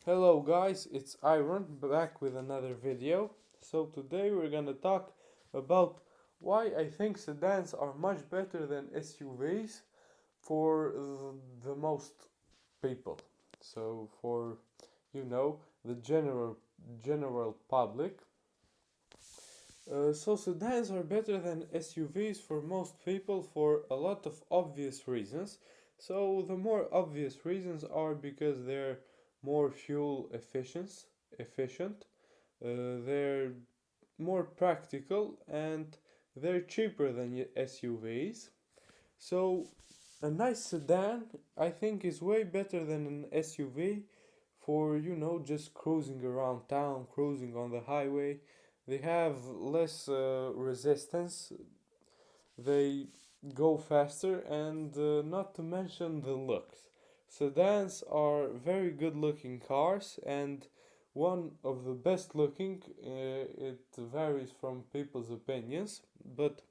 Hello guys, it's Iron back with another video. So today we're gonna talk about why I think sedans are much better than SUVs for the most people. So for the general public. So sedans are better than SUVs for most people for a lot of obvious reasons. So the more obvious reasons are because they're more efficient, they're more practical, and they're cheaper than SUVs. So a nice sedan, I think, is way better than an SUV for, just cruising around town, cruising on the highway. They have less resistance, they go faster, and not to mention the looks. Sedans are very good looking cars, and one of the best looking. It varies from people's opinions, but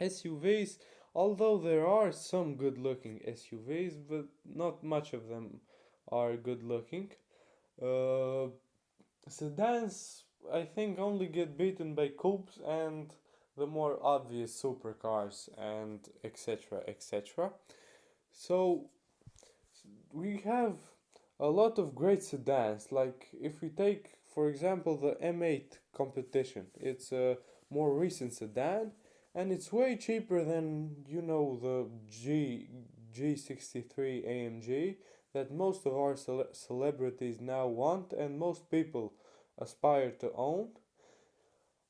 SUVs, although there are some good looking SUVs, but not much of them are good looking. Uh, Sedans, I think, only get beaten by coupes and the more obvious supercars and etc. etc. So we have a lot of great sedans. Like if we take, for example, the M8 competition, it's a more recent sedan, and it's way cheaper than the G63 AMG that most of our celebrities now want and most people aspire to own.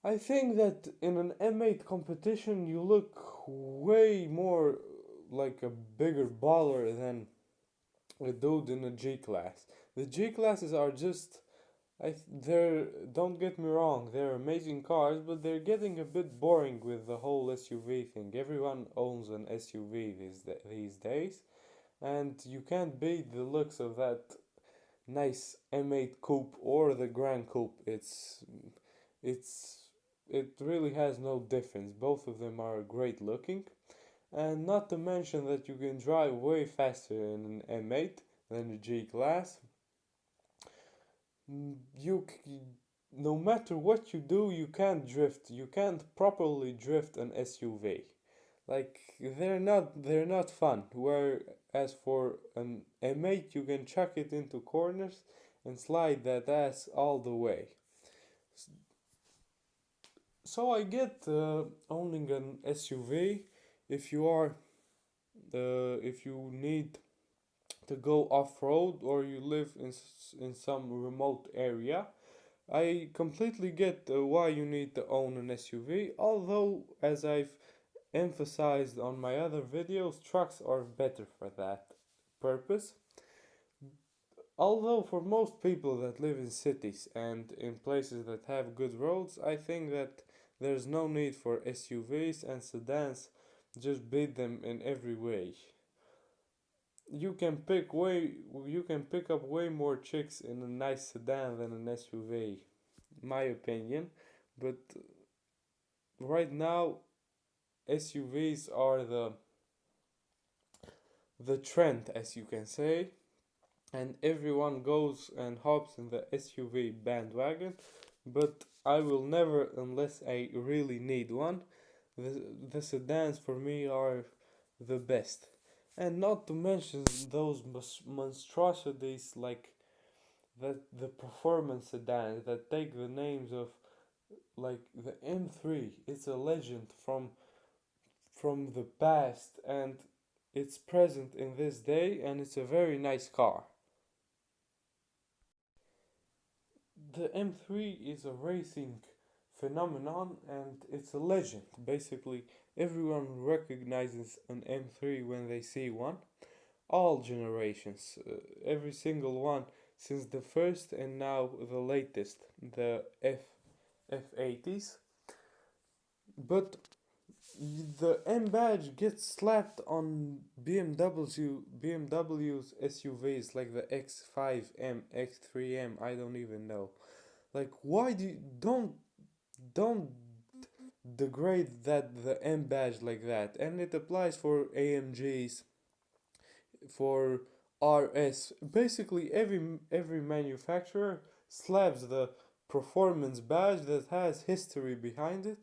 I think that in an M8 competition you look way more like a bigger baller than a dude in a G class. The G classes are just they're, don't get me wrong, they're amazing cars, but they're getting a bit boring with the whole SUV thing. Everyone owns an SUV these days, and you can't beat the looks of that nice M8 coupe or the Grand Coupe. It's it really has no difference. Both of them are great looking, and not to mention that you can drive way faster in an M8 than a G class. No matter what you do, you can't drift. You can't properly drift an SUV. Like they're not fun. Whereas for an M8, you can chuck it into corners and slide that ass all the way. So I get owning an SUV if you are if you need to go off road or you live in some remote area. I completely get why you need to own an SUV, although, as I've emphasized on my other videos, trucks are better for that purpose. Although, for most people that live in cities and in places that have good roads, I think that there's no need for SUVs, and sedans just beat them in every way. You can you can pick up way more chicks in a nice sedan than an SUV, my opinion. But right now, SUVs are the trend, as you can say, and everyone goes and hops in the SUV bandwagon. But I will never, unless I really need one. The sedans for me are the best, and not to mention those monstrosities like the performance sedans that take the names of, like, the M3. It's a legend from the past, and it's present in this day, and it's a very nice car. The M3 is a racing phenomenon, and it's a legend. Basically, everyone recognizes an M3 when they see one. All generations, every single one, since the first and now the latest, the F80s. But the M badge gets slapped on BMW's SUVs like the X5M, X3M, I don't even know. Like, why don't degrade the M badge like that? And it applies for AMGs, for RS. Basically, every manufacturer slaps the performance badge that has history behind it,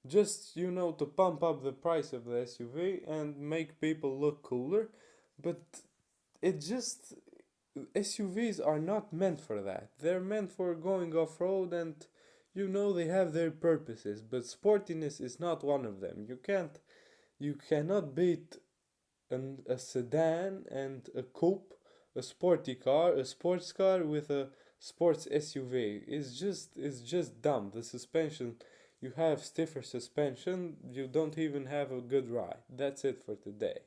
just to pump up the price of the SUV and make people look cooler. But it just SUVs are not meant for that. They're meant for going off road, and they have their purposes. But sportiness is not one of them. You cannot beat a sedan and a coupe, a sporty car, a sports car with a sports SUV. It's just dumb. The suspension, you have stiffer suspension. You don't even have a good ride. That's it for today.